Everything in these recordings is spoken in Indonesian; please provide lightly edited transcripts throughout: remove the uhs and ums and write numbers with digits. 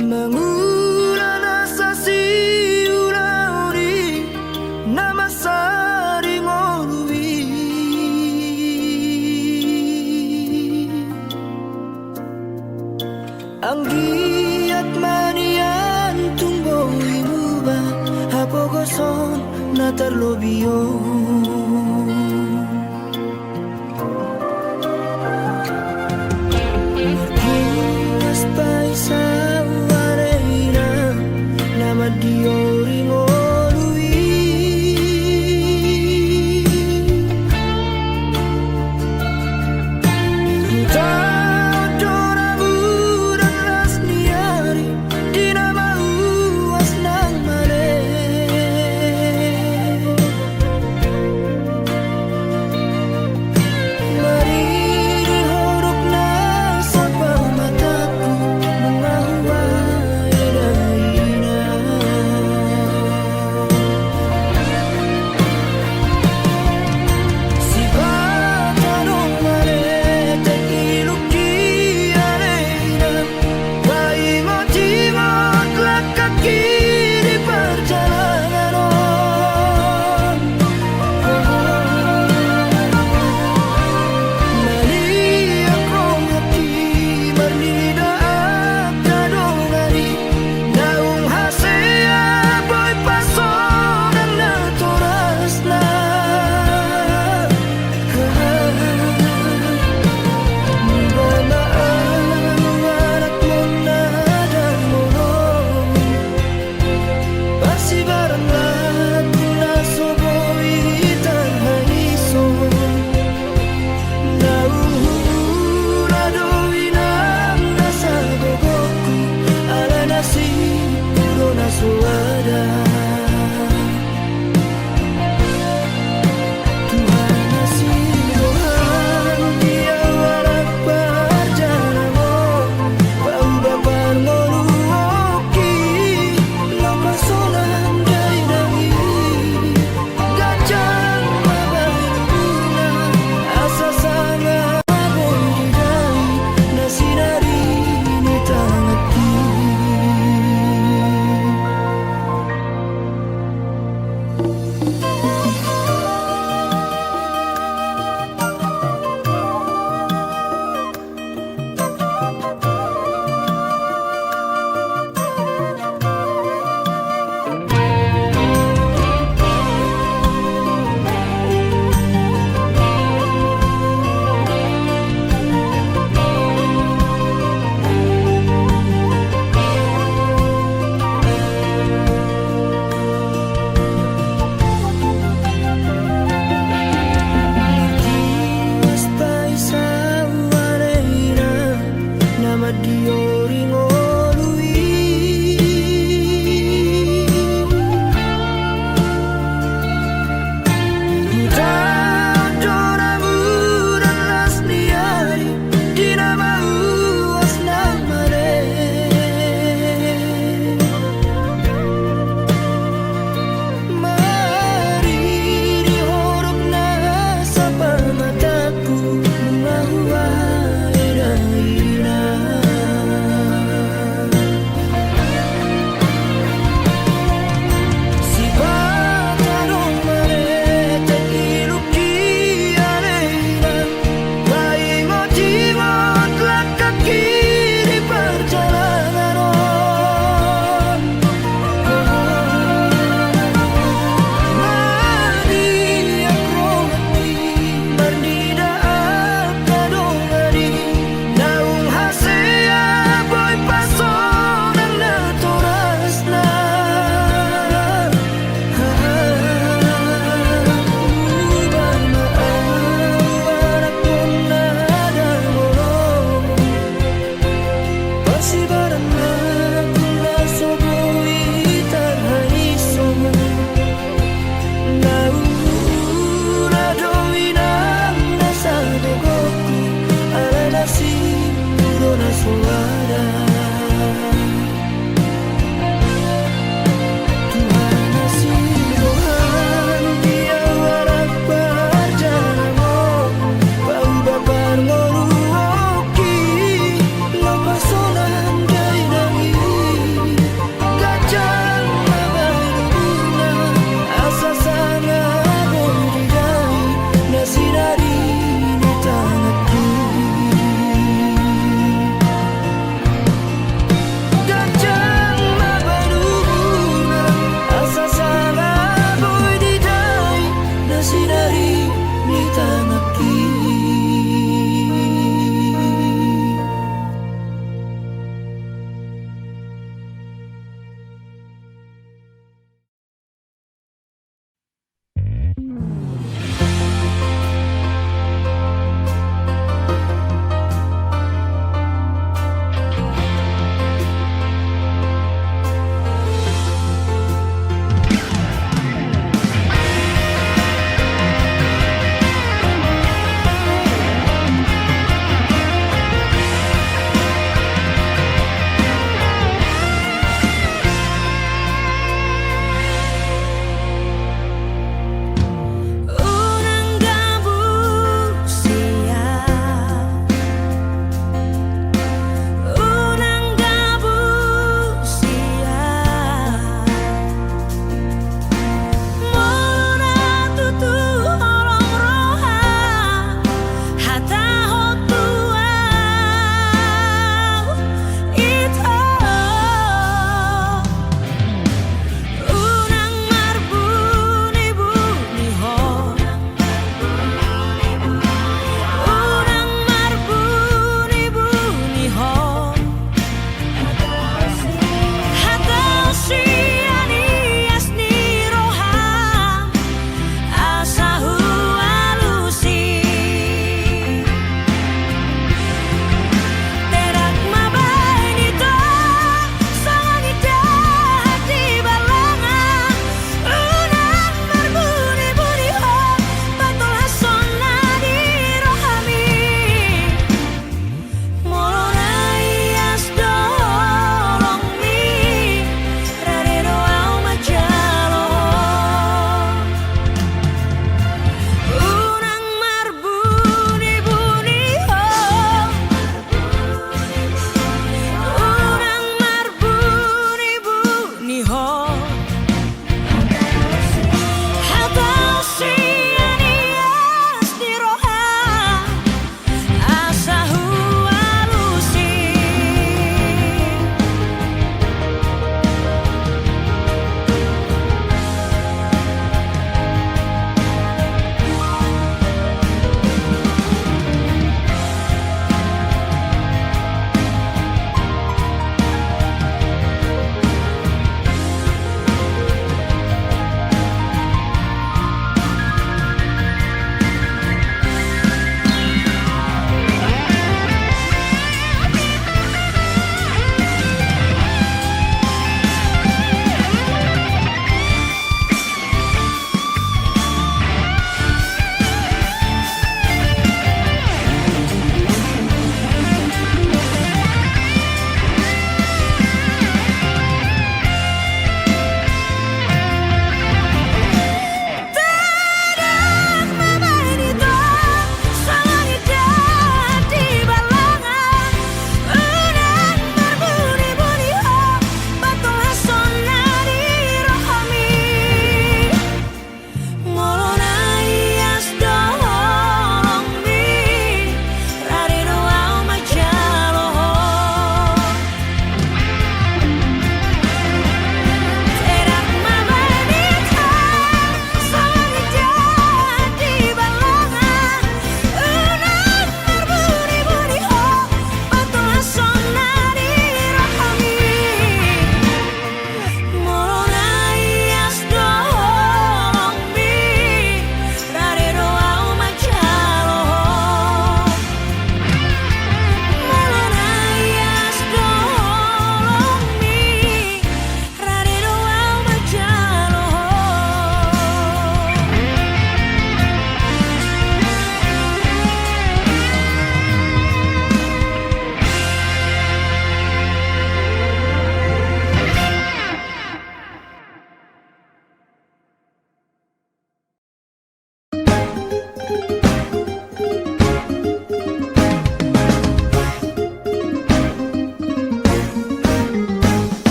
Mengulang asa si uri nama sari ngolui anggiat manian tumbo ibuba hapogoson na terlobio markunas paisa wareina nama diori ngolui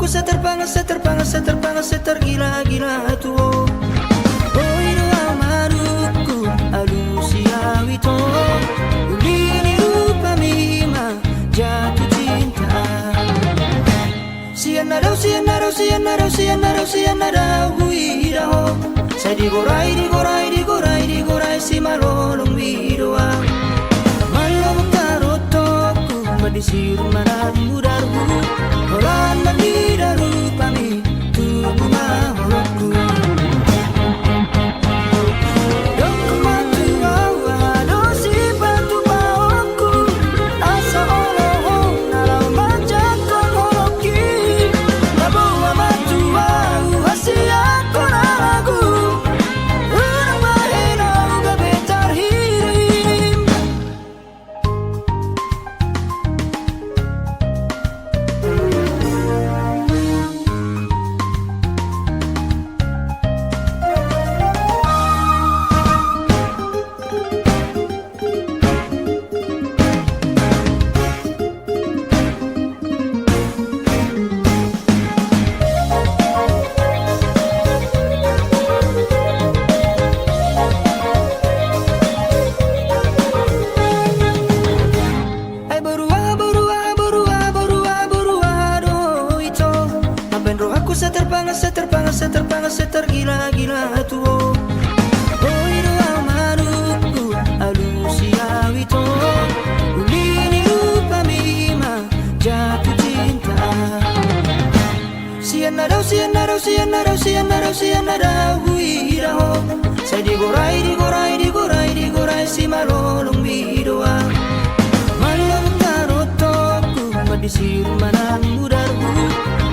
aku setergila-gila tuh. Oi doa maruku alusia wito, ulini rupa mima jatuh cinta. Sianarau huiraho, saya digorai si malolong widoa. Malam tarotoku madisir mana mudarku, holan mandidaru pami tubuh maholokku. Setergila-gila tuh. Oi doa maruku alusia wito, ulini rupa mima jatuh cinta. Sianarau huiraho, saya digorai si malolong widoa. Malam tarotoku madisir mana mudarku,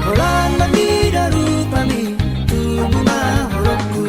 holan mandidaru pami tubuh maholokku.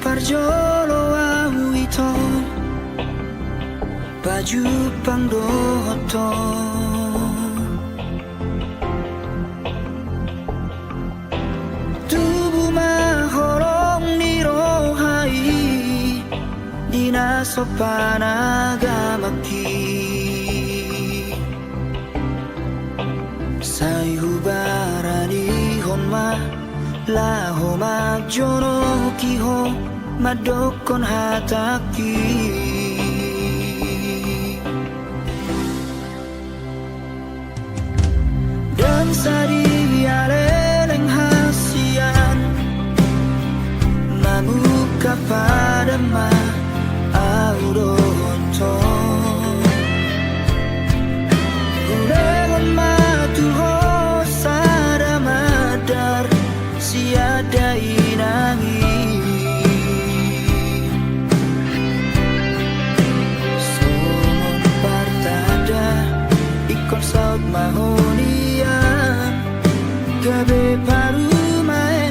Parjolo au ito, baju pangdoto. Tubuh mahorong nirohai, dinasopan agamaki. Sayubarani honma, laho magjono kiho, madokon hataki. Dan sari aleleng hasian, mamuka pada ma auronto. Ulegon matuho sada madar, siada inangi. Saud mahonia gabe paru mae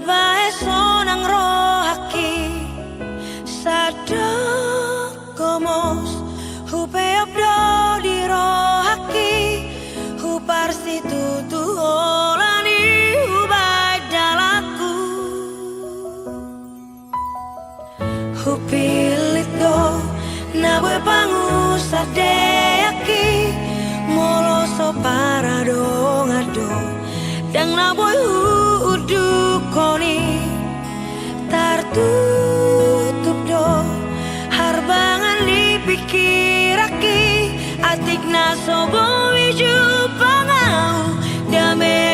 bae sonang rohaki sadok gomos hupeopdo di rohaki huparsi tutu olani hubay dalaku hupilit do naboy pangusadeaki moloso parado ngado dang naboy udukoni tartutup do harbangan dipikiraki atik nasobo wiju pangau damai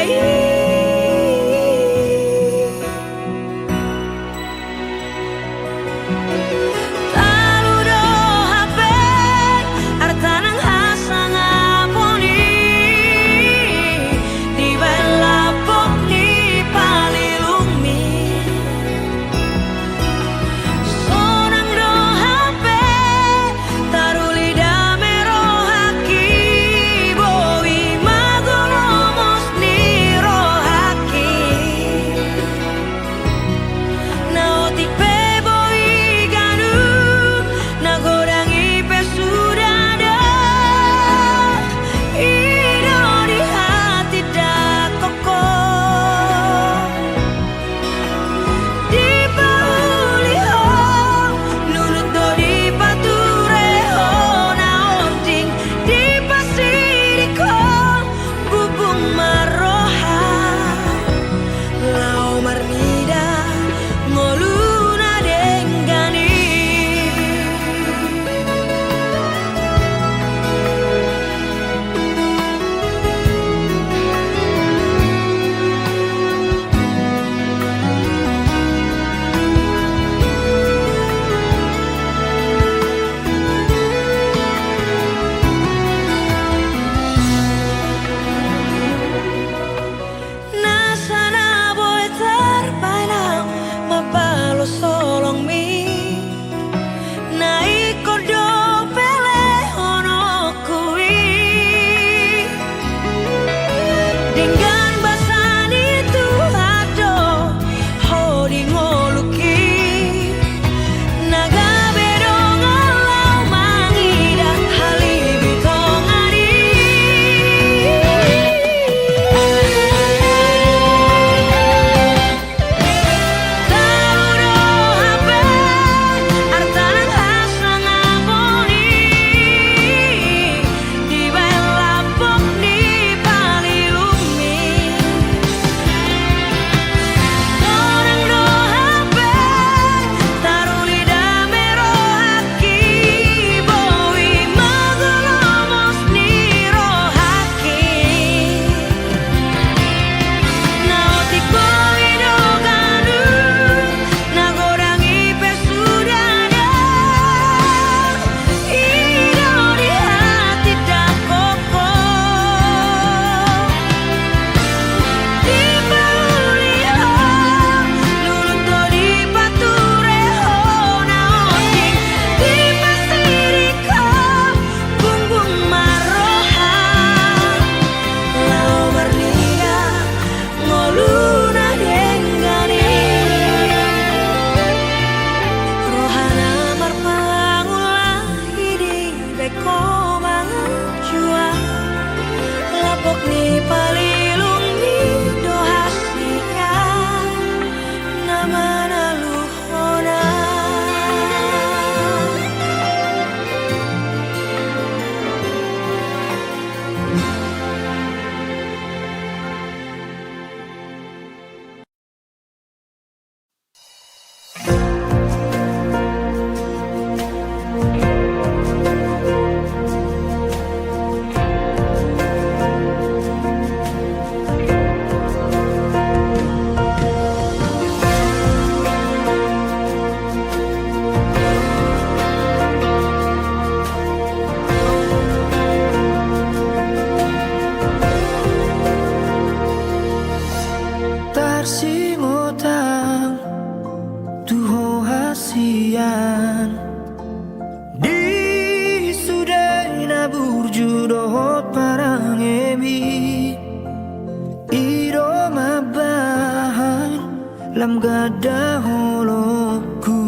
lam gada holoku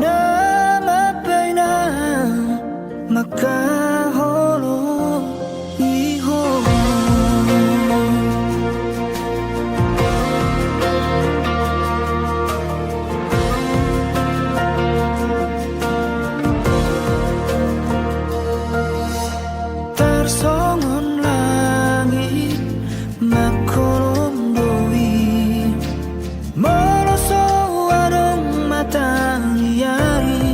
nama pena maka holo iho tersongon langit makolom doi moroso warung matahari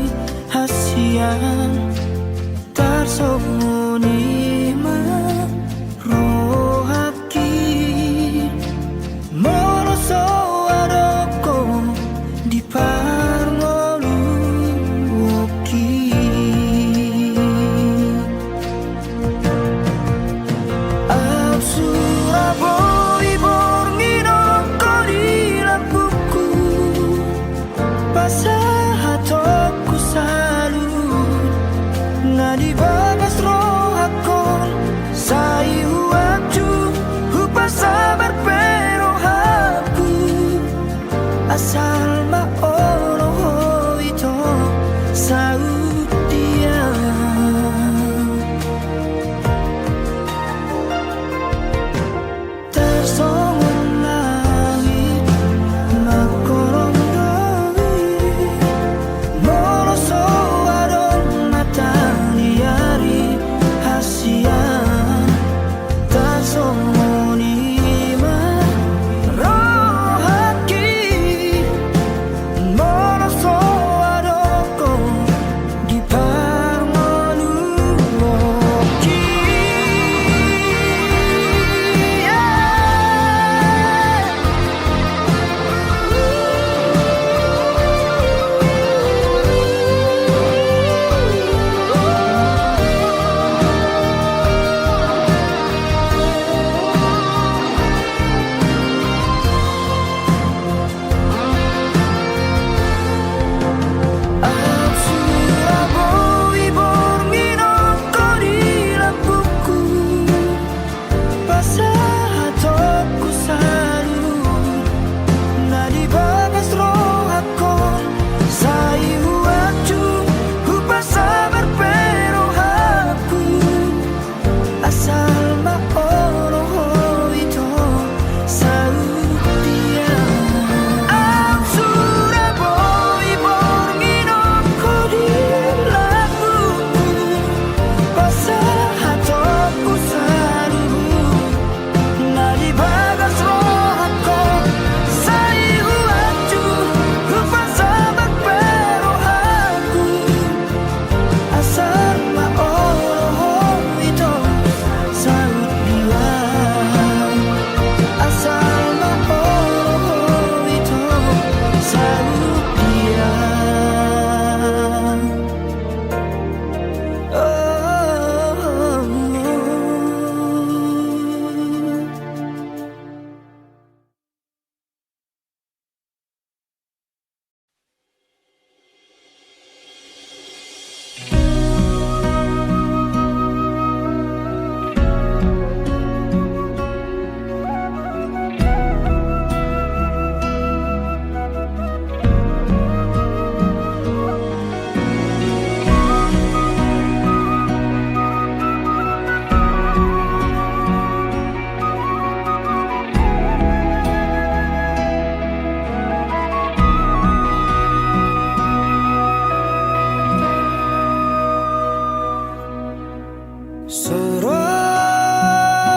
hasian tersongoni rohaki moroso waroko di parngolu woki Surabaya borngino kori lampuku pasahatokku salut nadi bagas rohakon sai huaju hupa sabar pero haku asal ma oloho ito saud dia tersongon langit makolom doi moroso warung matahari hasian tersongoni rohaki moroso waroko di parngolu woki Surabaya borngino kori lampuku pasahatokku salut nadi bagas rohakon sai huaju hupa sabar pero haku asal ma oloho ito saud dia Surabaya borngino kori lampuku pasahatokku salut nadi bagas rohakon sai huaju hupa sabar pero haku asal ma oloho ito saud dia asal ma oloho ito saud dia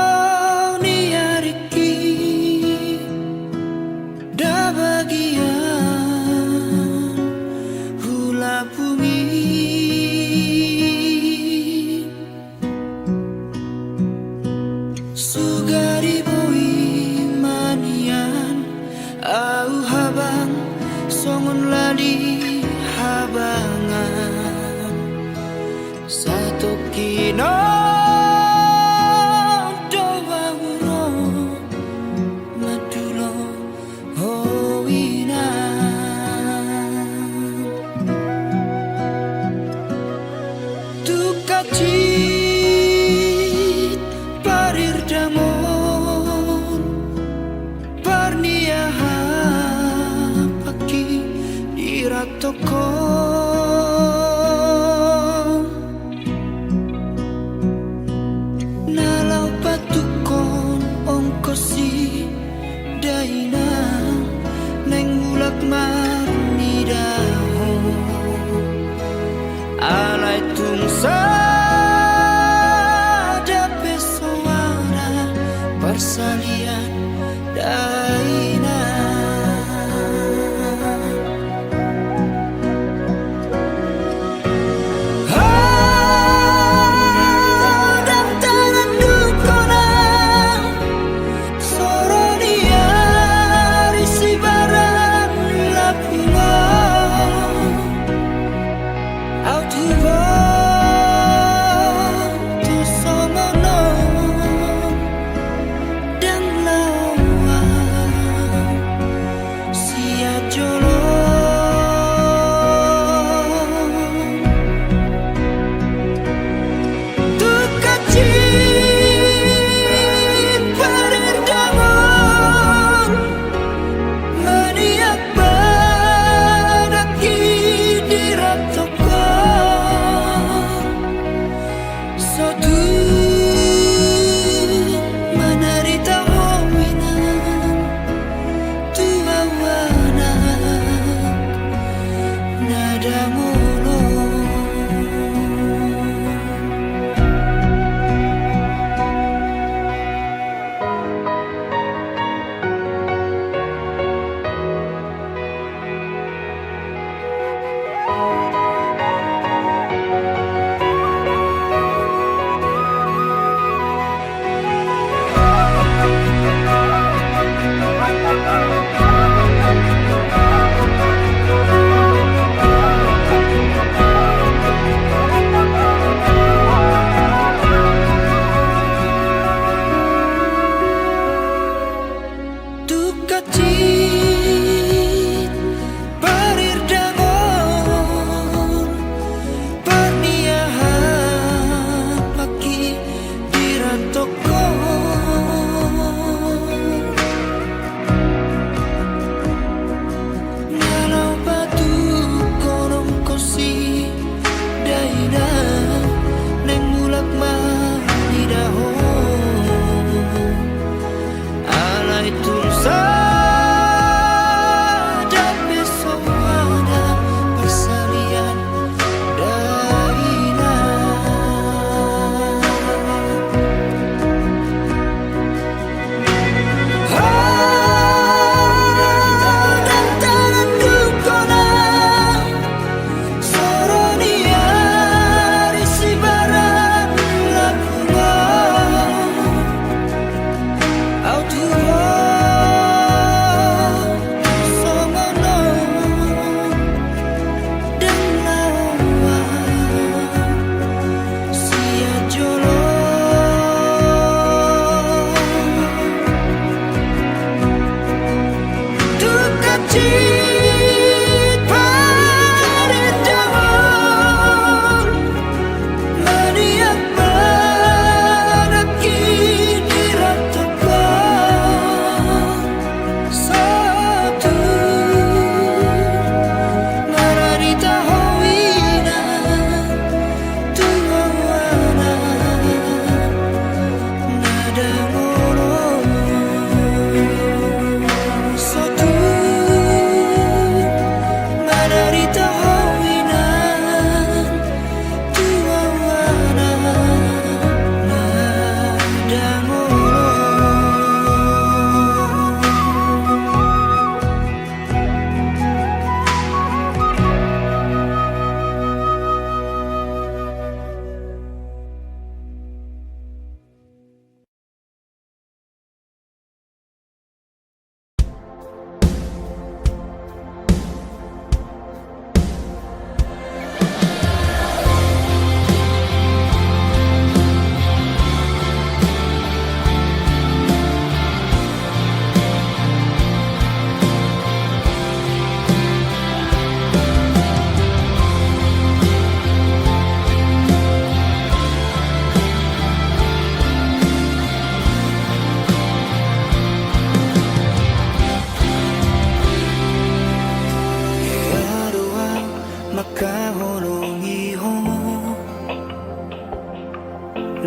Soroni ariki da bagian hula bumi sugari boi manian au habang songon ladi habangan satu kino doa uro madulo hoina tukacit parir damon parniahan toko. Nalau patukon ongkosi daina neng mulak marni daho alai tungsa dape sowana persalian daina.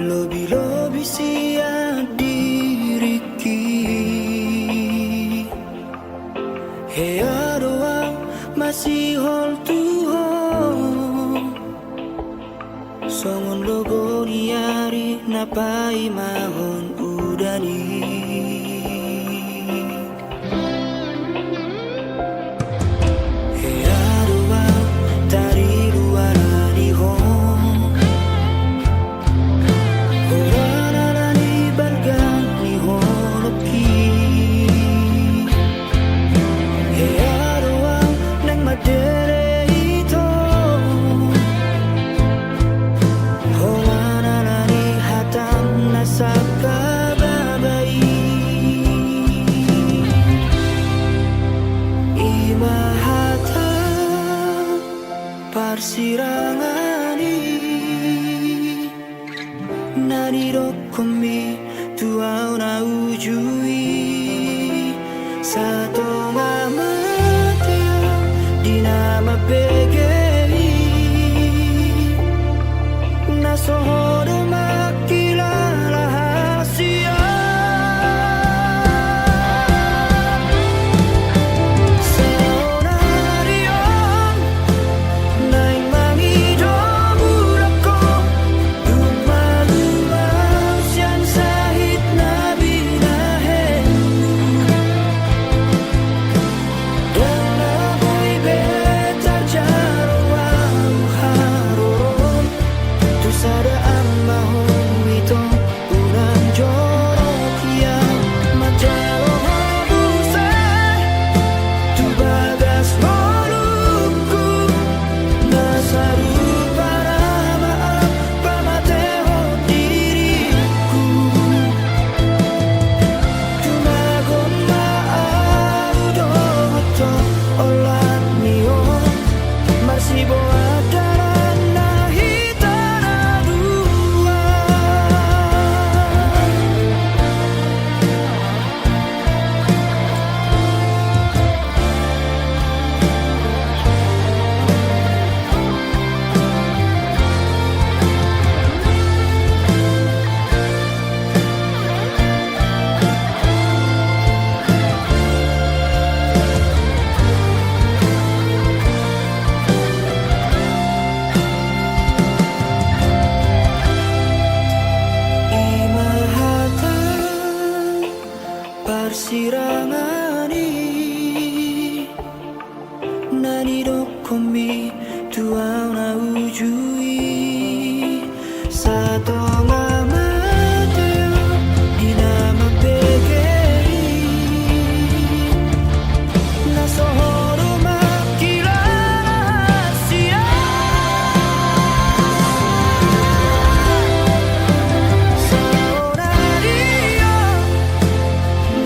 lobi-lobi sia diriki hea doang masih hold to hold songon logo niari napai mahon udani hea doang tari luar di hong horana ni bargan ni honoki hea doang nang madere ito horana ni hatam nasaka babai imahata parsirangani narirokomi tuau na ujui sato ngamatea di nama pegei nasohodo makilala hasia Seonarion naing mangido murako dumalumaw siyan sahit na binahen dan ako'y betar jaraw haroon tu sadaan mahong ito unang jorok yang majaro habusay tu bagas molukku nasaru para maaf pamateho diriku tumagon maaudo to olat niyo marsibo adaran nahitana dua imahata parsirangani nanidokomi tuau na ujui sato ngamateo di nama pegei nasohodo makilala hasia Seonarion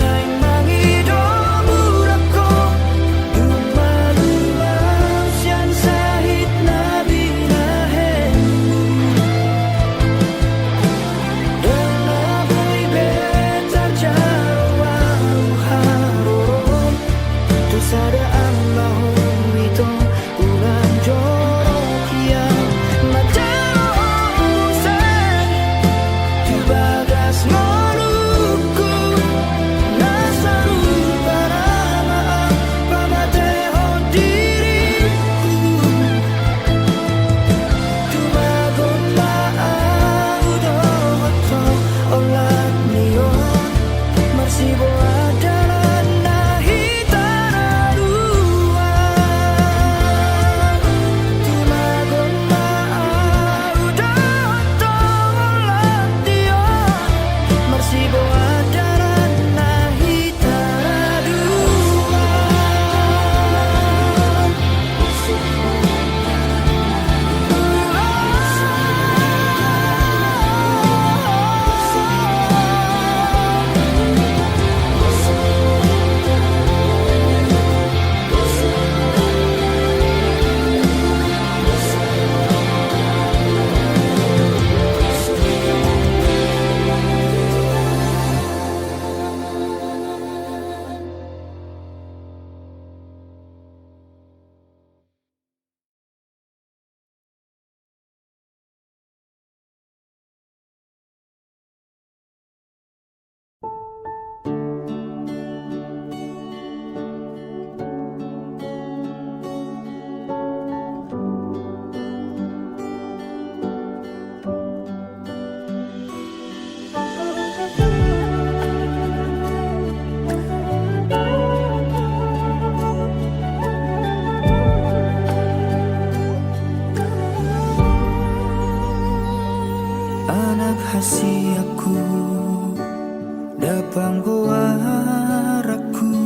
naing mangido murako dumalumaw siyan sahit na binahen Dapang goaraku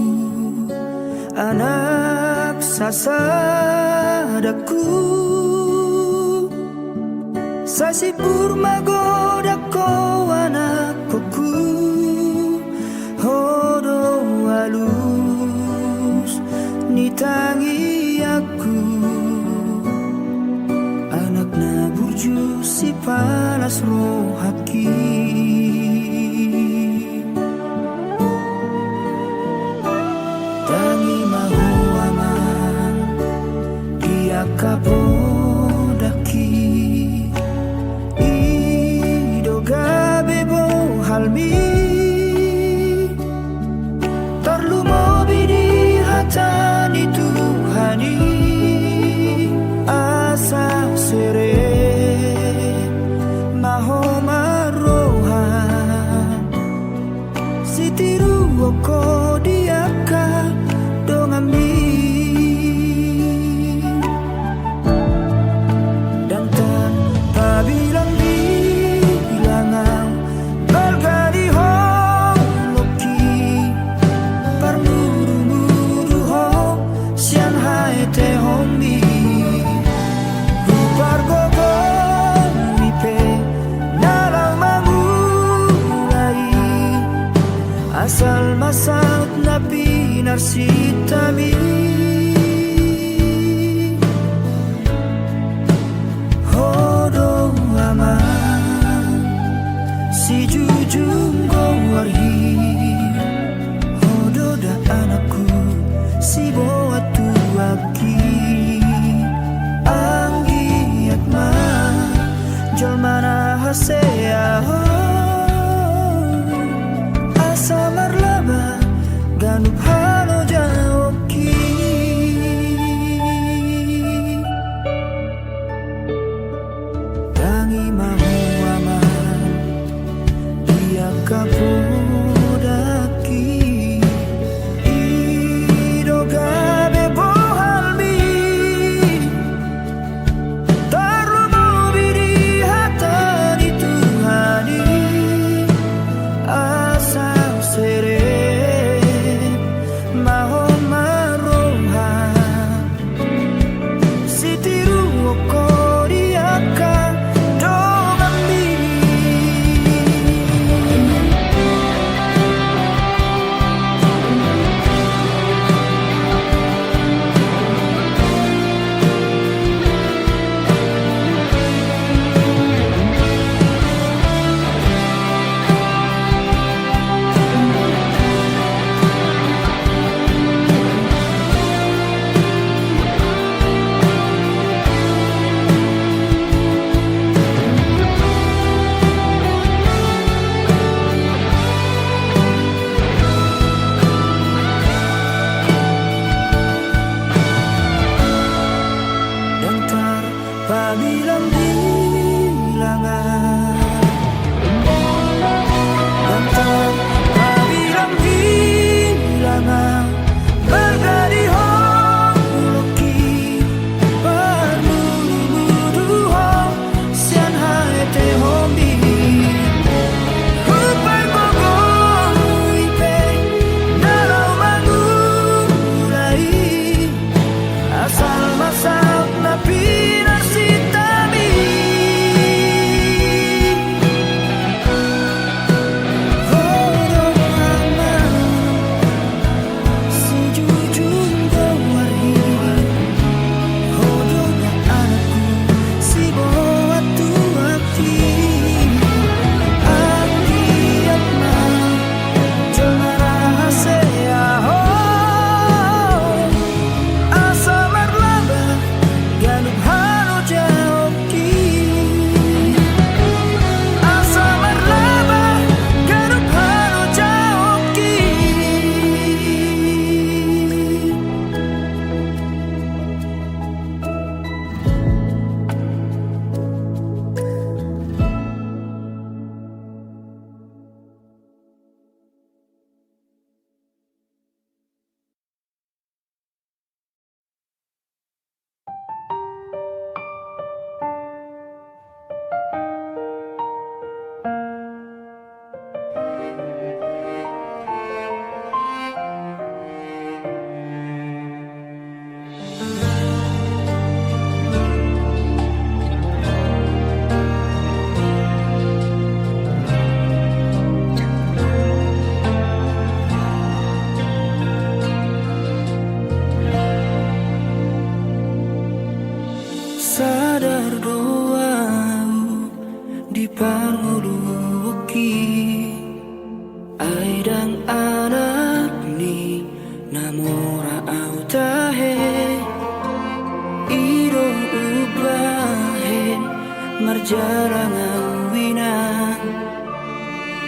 anak sasadaku Sasipur magodako anak koku Hodo halus nitangi aku Anak na burju si palas rohaki Tangi mahuaman dia kapodaki Idoga bebo halmi Terlumo bidi hatani Tuhani Asa sere mahomarohan Sitiru oko diaka dongami Dan tanpa bilang-bilangan Balgadi holoki Parmuru-muru ho Sian hai te homi Rupar gogo nipe Nalang mamulai Asal masaut na pinarsitami Hodo aman Si jujung gowarhi Hodo da anakku Si boa tuaki Anggi atma Jolmana hasea Asa marlaba Ganup halo jaoki Tangi mahu aman Dia kapodaki Idoga bebo halmi Tarlumo bidi hatani Tuhani Asal sere mahomarohan Sitiru oko diaka dongami Dan tanpa bilang-bilangan Dan tanpa bilang-bilangan Bergadi holoki Parmuru-muru ho Sian hai te homi Rupar gogo ipe Dalau mangulai Asal masak na pinarsitami Oh sadar doa di parnguluki ai dang anak ni namora au tahe ido ubahen marjarang wina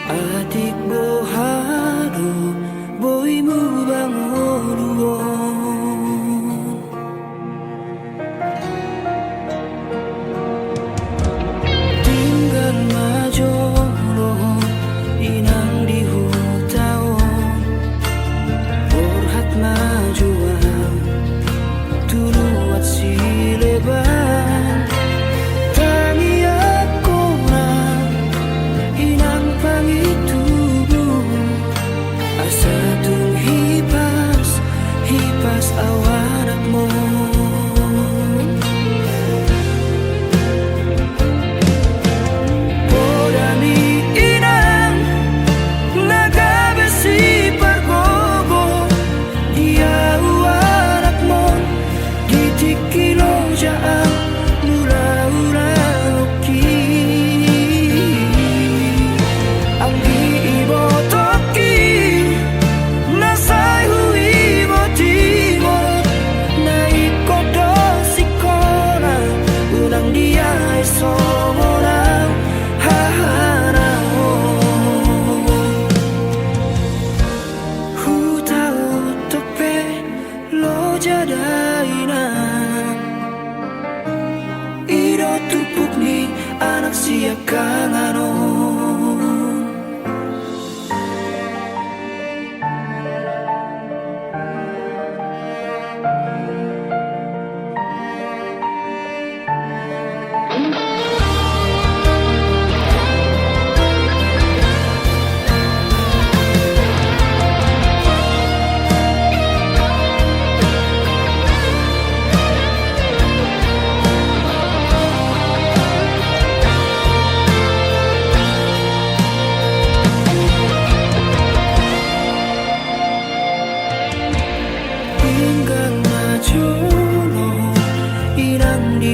atik bohado boimu bangoduon tinggal majolo inang di hutaon borhat majuang tuluat sileban tangi ako na inang pangitubo asa tung hipas hipas awanak mo podami inang nagabesi pargogo dia awanak mo ditikilo jaan mula-ula oki ang iibotoki nasay huibo timo na ikodo sikona unang dia esomorang hahanao hutau tope lo jadaina iro tupuk ni anak siap kangano hinggang majolo inang di